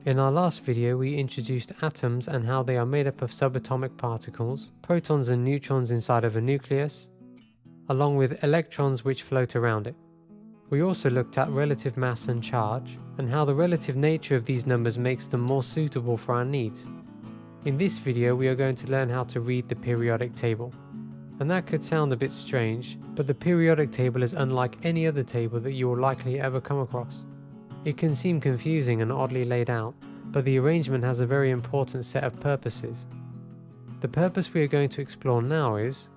In our last video, we introduced atoms and how they are made up of subatomic particles, protons and neutrons inside of a nucleus, along with electrons which float around it. We also looked at relative mass and charge, and how the relative nature of these numbers makes them more suitable for our needs. In this video, we are going to learn how to read the periodic table. And that could sound a bit strange, but the periodic table is unlike any other table that you will likely ever come across. It can seem confusing and oddly laid out, but the arrangement has a very important set of purposes. The purpose we are going to explore now is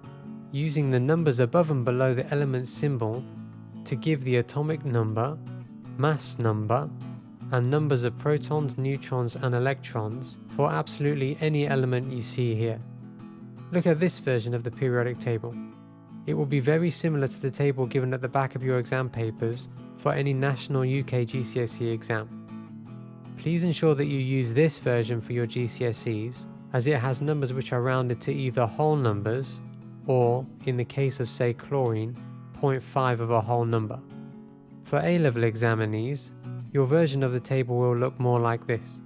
using the numbers above and below the element symbol to give the atomic number, mass number, and numbers of protons, neutrons, and electrons for absolutely any element you see here. Look at this version of the periodic table. It will be very similar to the table given at the back of your exam papers for any national UK GCSE exam. Please ensure that you use this version for your GCSEs, as it has numbers which are rounded to either whole numbers or, in the case of say chlorine, 0.5 of a whole number. For A-level examinees, your version of the table will look more like this.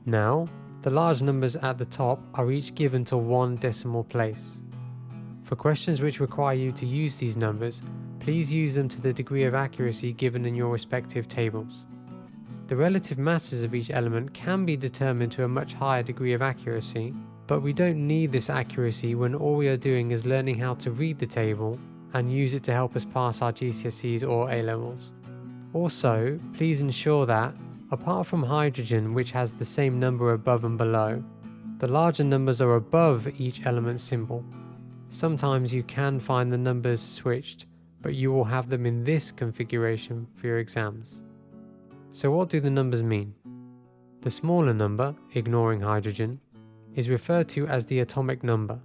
Now, the large numbers at the top are each given to one decimal place. For questions which require you to use these numbers, please use them to the degree of accuracy given in your respective tables. The relative masses of each element can be determined to a much higher degree of accuracy, but we don't need this accuracy when all we are doing is learning how to read the table and use it to help us pass our GCSEs or A-levels. Also, please ensure that, apart from hydrogen, which has the same number above and below, the larger numbers are above each element symbol. Sometimes you can find the numbers switched, but you will have them in this configuration for your exams. So what do the numbers mean? The smaller number, ignoring hydrogen, is referred to as the atomic number.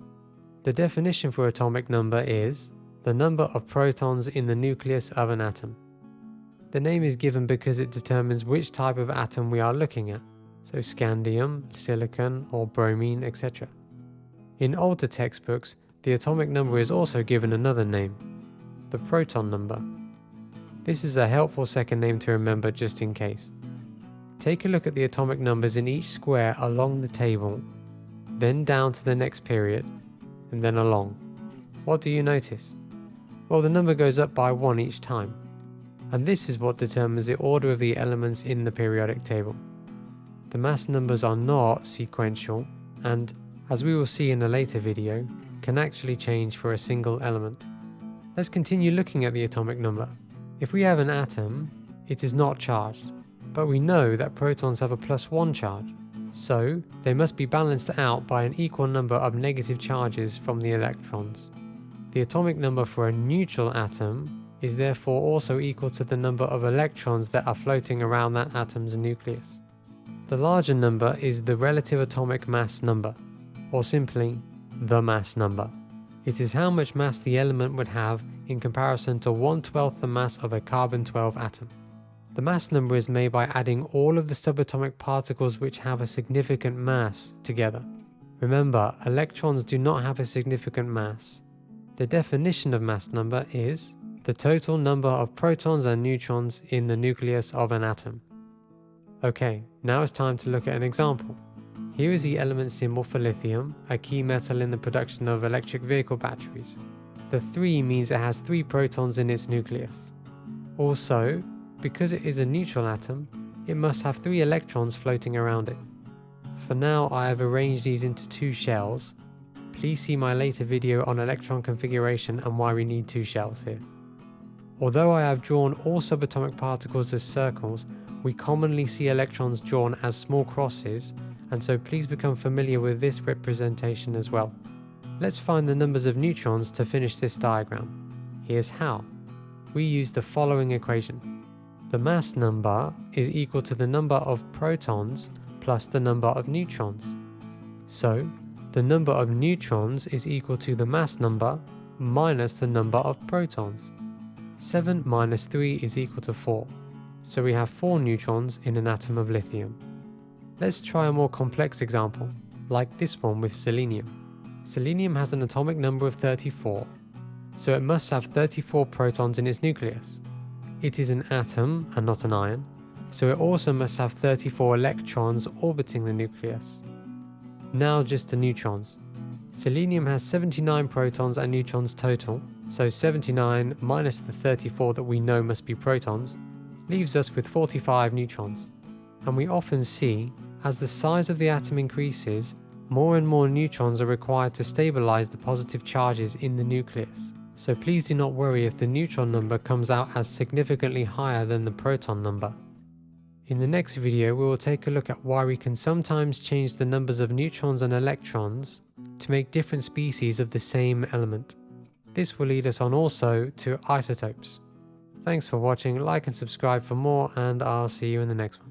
The definition for atomic number is the number of protons in the nucleus of an atom. The name is given because it determines which type of atom we are looking at, so scandium, silicon, or bromine, etc. In older textbooks, the atomic number is also given another name, the proton number. This is a helpful second name to remember just in case. Take a look at the atomic numbers in each square along the table, then down to the next period, and then along. What do you notice? Well, the number goes up by 1 each time. And this is what determines the order of the elements in the periodic table. The mass numbers are not sequential and, as we will see in a later video, can actually change for a single element. Let's continue looking at the atomic number. If we have an atom, it is not charged, but we know that protons have a +1 charge, so they must be balanced out by an equal number of negative charges from the electrons. The atomic number for a neutral atom is therefore also equal to the number of electrons that are floating around that atom's nucleus. The larger number is the relative atomic mass number, or simply, the mass number. It is how much mass the element would have in comparison to 1/12 the mass of a carbon-12 atom. The mass number is made by adding all of the subatomic particles which have a significant mass together. Remember, electrons do not have a significant mass. The definition of mass number is the total number of protons and neutrons in the nucleus of an atom. Okay, now it's time to look at an example. Here is the element symbol for lithium, a key metal in the production of electric vehicle batteries. The 3 means it has 3 protons in its nucleus. Also, because it is a neutral atom, it must have 3 electrons floating around it. For now, I have arranged these into 2 shells. Please see my later video on electron configuration and why we need 2 shells here. Although I have drawn all subatomic particles as circles, we commonly see electrons drawn as small crosses, and so please become familiar with this representation as well. Let's find the numbers of neutrons to finish this diagram. Here's how. We use the following equation. The mass number is equal to the number of protons plus the number of neutrons. So, the number of neutrons is equal to the mass number minus the number of protons. 7 minus 3 is equal to 4, so we have 4 neutrons in an atom of lithium. Let's try a more complex example, like this one with selenium. Selenium has an atomic number of 34, so it must have 34 protons in its nucleus. It is an atom and not an ion, so it also must have 34 electrons orbiting the nucleus. Now just the neutrons. Selenium has 79 protons and neutrons total, so 79 minus the 34 that we know must be protons leaves us with 45 neutrons. And we often see, as the size of the atom increases, more and more neutrons are required to stabilize the positive charges in the nucleus. So please do not worry if the neutron number comes out as significantly higher than the proton number. In the next video, we will take a look at why we can sometimes change the numbers of neutrons and electrons to make different species of the same element. This will lead us on also to isotopes. Thanks for watching, like and subscribe for more, and I'll see you in the next one.